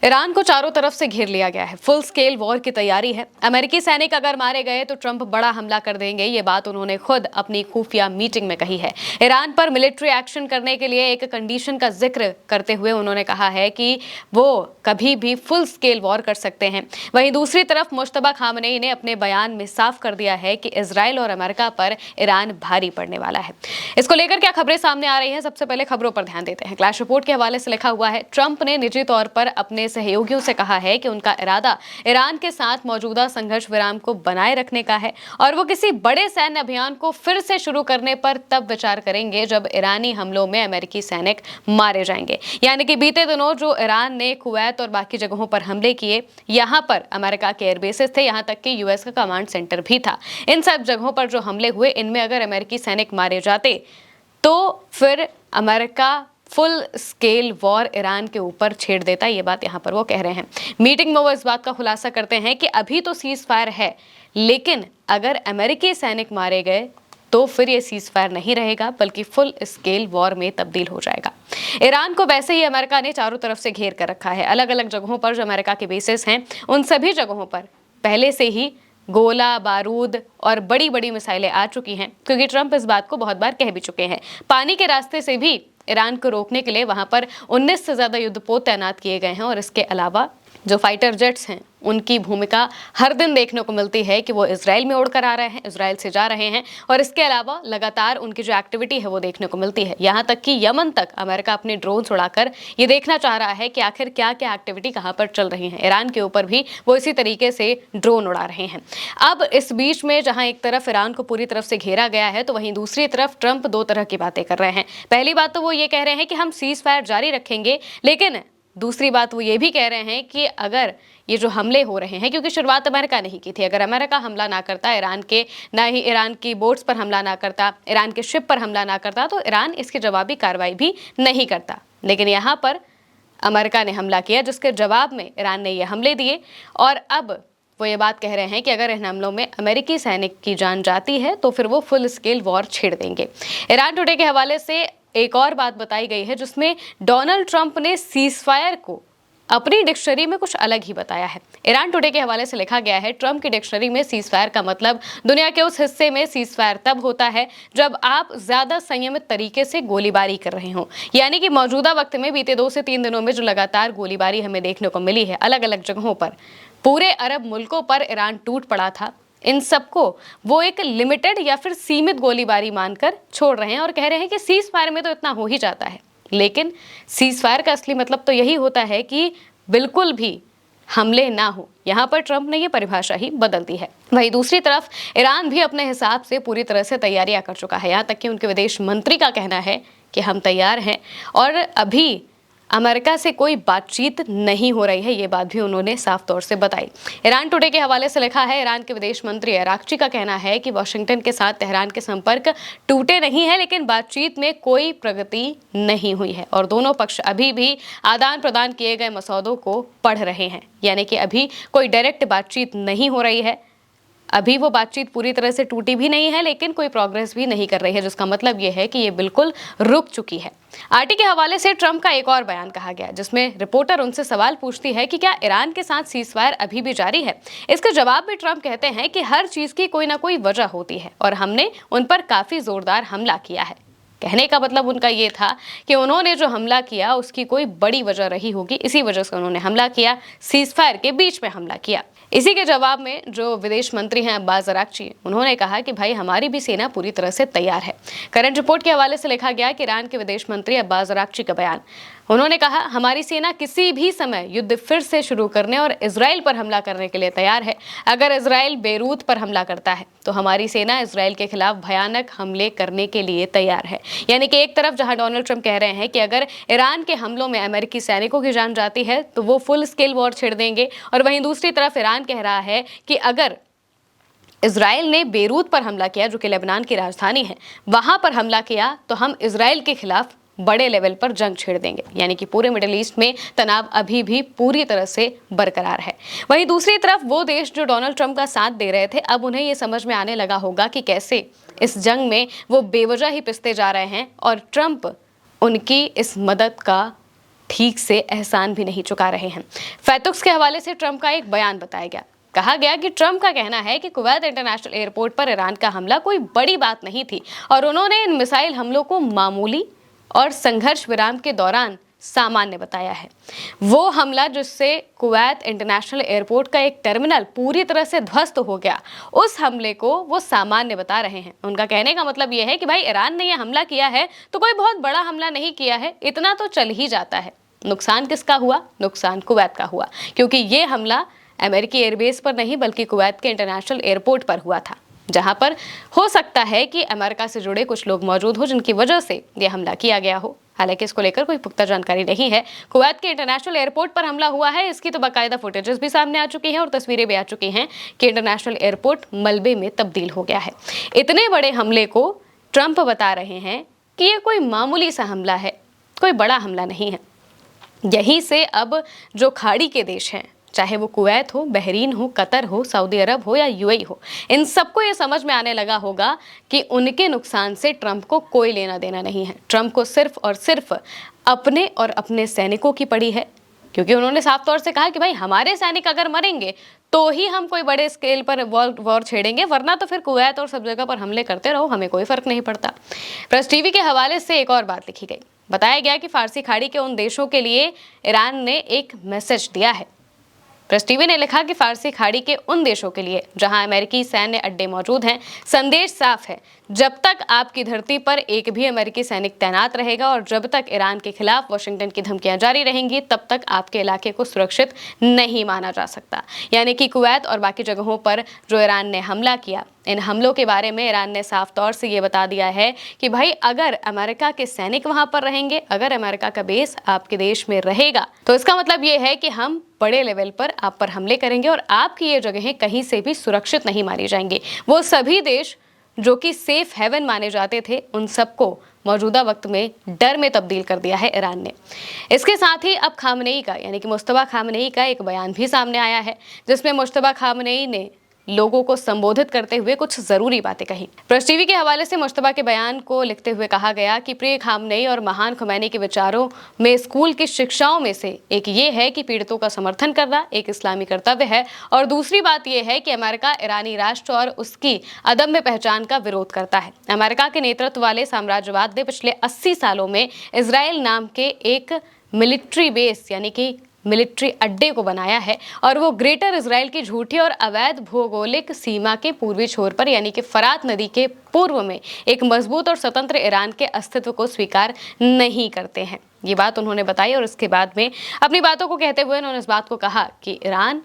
Iran को चारों तरफ से घेर लिया गया है। फुल स्केल वॉर की तैयारी है। अमेरिकी सैनिक अगर मारे गए तो ट्रंप बड़ा हमला कर देंगे, ये बात उन्होंने खुद अपनी खुफिया मीटिंग में कही है। ईरान पर मिलिट्री एक्शन करने के लिए एक कंडीशन का जिक्र करते हुए उन्होंने कहा है कि वो कभी भी फुल स्केल वॉर कर सकते हैं। वहीं दूसरी तरफ मुश्तबा खामनेई ने अपने बयान में साफ कर दिया है कि इजराइल और अमेरिका पर ईरान भारी पड़ने वाला है। इसको लेकर क्या खबरें सामने आ रही हैं, सबसे पहले खबरों पर ध्यान देते हैं। क्लैश रिपोर्ट के हवाले से लिखा हुआ है, ट्रंप ने निजी तौर पर अपने सहयोगियों से कहा है कि उनका इरादा ईरान के साथ मौजूदा संघर्ष विराम को बनाए रखने का है और वो किसी बड़े सैन्य अभियान को फिर से शुरू करने पर तब विचार करेंगे जब ईरानी हमलों में अमेरिकी सैनिक मारे जाएंगे। यानी कि बीते दिनों जो ईरान ने कुवैत और बाकी जगहों पर हमले किए, यहां पर अमेरिका के एयरबेसेस थे, यहां तक कि यूएस का कमांड सेंटर भी था। इन सब जगहों पर जो हमले हुए, इनमें अगर अमेरिकी सैनिक मारे जाते तो फिर America full scale war Iran के ऊपर छेड़ देता। ये बात यहाँ पर वो कह रहे हैं। मीटिंग में वो इस बात का खुलासा करते हैं कि अभी तो सीज फायर है, लेकिन अगर अमेरिकी सैनिक मारे गए तो फिर ये सीज फायर नहीं रहेगा, बल्कि फुल स्केल वॉर में तब्दील हो जाएगा। ईरान को वैसे ही अमेरिका ने चारों तरफ से घेर कर रखा है। अलग अलग जगहों पर जो अमेरिका के बेसेस हैं, उन सभी जगहों पर पहले से ही गोला बारूद और बड़ी बड़ी मिसाइलें आ चुकी हैं, क्योंकि ट्रंप इस बात को बहुत बार कह भी चुके हैं। पानी के रास्ते से भी ईरान को रोकने के लिए वहां पर 19 से ज्यादा युद्धपोत तैनात किए गए हैं और इसके अलावा जो फाइटर जेट्स हैं, उनकी भूमिका हर दिन देखने को मिलती है कि वो इजराइल में उड़कर आ रहे हैं, इजराइल से जा रहे हैं और इसके अलावा लगातार उनकी जो एक्टिविटी है वो देखने को मिलती है। यहाँ तक कि यमन तक अमेरिका अपने ड्रोन उड़ाकर ये देखना चाह रहा है कि आखिर क्या क्या एक्टिविटी कहाँ पर चल रही है। ईरान के ऊपर भी वो इसी तरीके से ड्रोन उड़ा रहे हैं। अब इस बीच में जहाँ एक तरफ ईरान को पूरी तरफ से घेरा गया है, तो वहीं दूसरी तरफ ट्रंप दो तरह की बातें कर रहे हैं। पहली बात तो वो ये कह रहे हैं कि हम सीज फायर जारी रखेंगे, लेकिन दूसरी बात वो ये भी कह रहे हैं कि अगर ये जो हमले हो रहे हैं, क्योंकि शुरुआत अमेरिका ने ही की थी, अगर अमेरिका हमला ना करता ईरान के, ना ही ईरान की बोट्स पर हमला ना करता, ईरान के शिप पर हमला ना करता, तो ईरान इसकी जवाबी कार्रवाई भी नहीं करता। लेकिन यहाँ पर अमेरिका ने हमला किया, जिसके जवाब में ईरान ने ये हमले दिए और अब वो ये बात कह रहे हैं कि अगर इन हमलों में अमेरिकी सैनिक की जान जाती है तो फिर वो फुल स्केल वॉर छेड़ देंगे। ईरान टुडे के हवाले से एक और बात बताई गई है, जिसमें डोनाल्ड ट्रंप ने सीज फायर को अपनी डिक्शनरी में कुछ अलग ही बताया है। ईरान टुडे के हवाले से लिखा गया है, ट्रंप की डिक्शनरी में सीज फायर का मतलब दुनिया के उस हिस्से में सीज फायर तब होता है जब आप ज्यादा संयमित तरीके से गोलीबारी कर रहे हो। यानी कि मौजूदा वक्त में बीते 2 से 3 दिनों में जो लगातार गोलीबारी हमें देखने को मिली है अलग अलग जगहों पर, पूरे अरब मुल्कों पर ईरान टूट पड़ा था, इन सबको वो एक लिमिटेड या फिर सीमित गोलीबारी मानकर छोड़ रहे हैं और कह रहे हैं कि सीज फायर में तो इतना हो ही जाता है। लेकिन सीज फायर का असली मतलब तो यही होता है कि बिल्कुल भी हमले ना हो। यहाँ पर ट्रंप ने ये परिभाषा ही बदल दी है। वहीं दूसरी तरफ ईरान भी अपने हिसाब से पूरी तरह से तैयारियां कर चुका है। यहाँ तक कि उनके विदेश मंत्री का कहना है कि हम तैयार हैं और अभी अमेरिका से कोई बातचीत नहीं हो रही है, ये बात भी उन्होंने साफ तौर से बताई। ईरान टुडे के हवाले से लिखा है, ईरान के विदेश मंत्री अराक्ची का कहना है कि वाशिंगटन के साथ तेहरान के संपर्क टूटे नहीं है, लेकिन बातचीत में कोई प्रगति नहीं हुई है और दोनों पक्ष अभी भी आदान प्रदान किए गए मसौदों को पढ़ रहे हैं। यानी कि अभी कोई डायरेक्ट बातचीत नहीं हो रही है, अभी वो बातचीत पूरी तरह से टूटी भी नहीं है, लेकिन कोई प्रोग्रेस भी नहीं कर रही है, जिसका मतलब ये है कि ये बिल्कुल रुक चुकी है। आरटी के हवाले से ट्रंप का एक और बयान कहा गया, जिसमें रिपोर्टर उनसे सवाल पूछती है कि क्या ईरान के साथ सीज फायर अभी भी जारी है। इसके जवाब में ट्रंप कहते हैं कि हर चीज की कोई ना कोई वजह होती है और हमने उन पर काफी जोरदार हमला किया है। कहने का मतलब उनका ये था कि उन्होंने जो हमला किया उसकी कोई बड़ी वजह रही होगी, इसी वजह से उन्होंने हमला किया, सीज फायर के बीच में हमला किया। इसी के जवाब में जो विदेश मंत्री हैं अब्बास अराक्ची, उन्होंने कहा कि भाई हमारी भी सेना पूरी तरह से तैयार है। करंट रिपोर्ट के हवाले से लिखा गया कि ईरान के विदेश मंत्री अब्बास अराक्ची का बयान, उन्होंने कहा हमारी सेना किसी भी समय युद्ध फिर से शुरू करने और इजराइल पर हमला करने के लिए तैयार है। अगर इजराइल बेरूत पर हमला करता है तो हमारी सेना इजराइल के खिलाफ भयानक हमले करने के लिए तैयार है। यानी कि एक तरफ जहां डोनाल्ड ट्रंप कह रहे हैं कि अगर ईरान के हमलों में अमेरिकी सैनिकों की जान जाती है तो वो फुल स्केल वॉर छेड़ देंगे, और वहीं दूसरी तरफ ईरान कह रहा है कि अगर इजराइल ने बेरूत पर हमला किया, जो कि लेबनान की राजधानी है, वहां पर हमला किया तो हम इजराइल के खिलाफ बड़े लेवल पर जंग छेड़ देंगे। यानी कि पूरे मिडिल ईस्ट में तनाव अभी भी पूरी तरह से बरकरार है। वहीं दूसरी तरफ वो देश जो डोनाल्ड ट्रंप का साथ दे रहे थे, अब उन्हें ये समझ में आने लगा होगा कि कैसे इस जंग में वो बेवजह ही पिसते जा रहे हैं और ट्रंप उनकी इस मदद का ठीक से एहसान भी नहीं चुका रहे हैं। फैक्ट्स के हवाले से ट्रंप का एक बयान बताया गया। कहा गया कि ट्रंप का कहना है कि कुवैत इंटरनेशनल एयरपोर्ट पर ईरान का हमला कोई बड़ी बात नहीं थी और उन्होंने इन मिसाइल हमलों को मामूली और संघर्ष विराम के दौरान सामान्य बताया है। वो हमला जिससे कुवैत इंटरनेशनल एयरपोर्ट का एक टर्मिनल पूरी तरह से ध्वस्त हो गया, उस हमले को वो सामान्य बता रहे हैं। उनका कहने का मतलब ये है कि भाई ईरान ने यह हमला किया है तो कोई बहुत बड़ा हमला नहीं किया है, इतना तो चल ही जाता है। नुकसान किसका हुआ? नुकसान कुवैत का हुआ, क्योंकि ये हमला अमेरिकी एयरबेस पर नहीं बल्कि कुवैत के इंटरनेशनल एयरपोर्ट पर हुआ था, जहां पर हो सकता है कि अमेरिका से जुड़े कुछ लोग मौजूद हो जिनकी वजह से यह हमला किया गया हो। हालांकि इसको लेकर कोई पुख्ता जानकारी नहीं है। कुवैत के इंटरनेशनल एयरपोर्ट पर हमला हुआ है, इसकी तो बाकायदा फुटेजेस भी सामने आ चुकी हैं और तस्वीरें भी आ चुकी हैं कि इंटरनेशनल एयरपोर्ट मलबे में तब्दील हो गया है। इतने बड़े हमले को ट्रंप बता रहे हैं कि यह कोई मामूली सा हमला है, कोई बड़ा हमला नहीं है। यहीं से अब जो खाड़ी के देश हैं, चाहे वो कुवैत हो, बहरीन हो, कतर हो, सऊदी अरब हो या यूएई हो, इन सबको ये समझ में आने लगा होगा कि उनके नुकसान से ट्रंप को कोई लेना देना नहीं है। ट्रंप को सिर्फ और सिर्फ अपने और अपने सैनिकों की पड़ी है, क्योंकि उन्होंने साफ तौर से कहा कि भाई हमारे सैनिक अगर मरेंगे तो ही हम कोई बड़े स्केल पर वॉर छेड़ेंगे, वरना तो फिर कुवैत और सब जगह पर हमले करते रहो, हमें कोई फर्क नहीं पड़ता। प्रेस टीवी के हवाले से एक और बात लिखी गई। बताया गया कि फारसी खाड़ी के उन देशों के लिए ईरान ने एक मैसेज दिया है। प्रेस टीवी ने लिखा कि फारसी खाड़ी के उन देशों के लिए जहां अमेरिकी सैन्य अड्डे मौजूद हैं, संदेश साफ है, जब तक आपकी धरती पर एक भी अमेरिकी सैनिक तैनात रहेगा और जब तक ईरान के खिलाफ वाशिंगटन की धमकियां जारी रहेंगी, तब तक आपके इलाके को सुरक्षित नहीं माना जा सकता। यानी कि कुवैत और बाकी जगहों पर जो ईरान ने हमला किया, इन हमलों के बारे में ईरान ने साफ तौर से ये बता दिया है कि भाई अगर अमेरिका के सैनिक वहां पर रहेंगे, अगर अमेरिका का बेस आपके देश में रहेगा, तो इसका मतलब ये है कि हम बड़े लेवल पर आप पर हमले करेंगे और आपकी ये जगहें कहीं से भी सुरक्षित नहीं मानी जाएंगी। वो सभी देश जो कि सेफ हेवन माने जाते थे, उन सबको मौजूदा वक्त में डर में तब्दील कर दिया है ईरान ने। इसके साथ ही अब खामनेई का यानी कि मुश्तबा खामनेई का एक बयान भी सामने आया है, जिसमें मुश्तबा खामनेई ने लोगों को संबोधित करते हुए कुछ जरूरी बातें कही। प्रेस टीवी के हवाले से मुश्तबा के बयान को लिखते हुए कहा गया कि प्रिय खामनेई और महान खुमैनी के विचारों में स्कूल की शिक्षाओं में से एक ये है कि पीड़ितों का समर्थन करना एक इस्लामी कर्तव्य है, और दूसरी बात यह है कि अमेरिका ईरानी राष्ट्र और उसकी अदम्य पहचान का विरोध करता है। अमेरिका के नेतृत्व वाले साम्राज्यवाद ने पिछले 80 सालों में इजराइल नाम के एक मिलिट्री बेस यानी कि मिलिट्री अड्डे को बनाया है, और वो ग्रेटर इजराइल की झूठी और अवैध भौगोलिक सीमा के पूर्वी छोर पर यानी कि फरात नदी के पूर्व में एक मजबूत और स्वतंत्र ईरान के अस्तित्व को स्वीकार नहीं करते हैं। ये बात उन्होंने बताई और इसके बाद में अपनी बातों को कहते हुए उन्होंने इस बात को कहा कि ईरान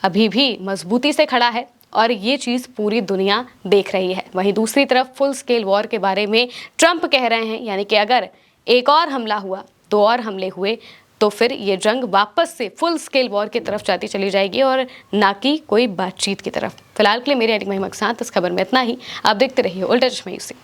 अभी भी मजबूती से खड़ा है और ये चीज़ पूरी दुनिया देख रही है। वहीं दूसरी तरफ फुल स्केल वॉर के बारे में ट्रंप कह रहे हैं, यानी कि अगर एक और हमला हुआ, 2 और हमले हुए, तो फिर ये जंग वापस से फुल स्केल वॉर की तरफ जाती चली जाएगी और ना कि कोई बातचीत की तरफ। फिलहाल के लिए मेरे एडिक महिमा के साथ इस खबर में इतना ही। आप देखते रहिए उल्टा चश्मा यूसी।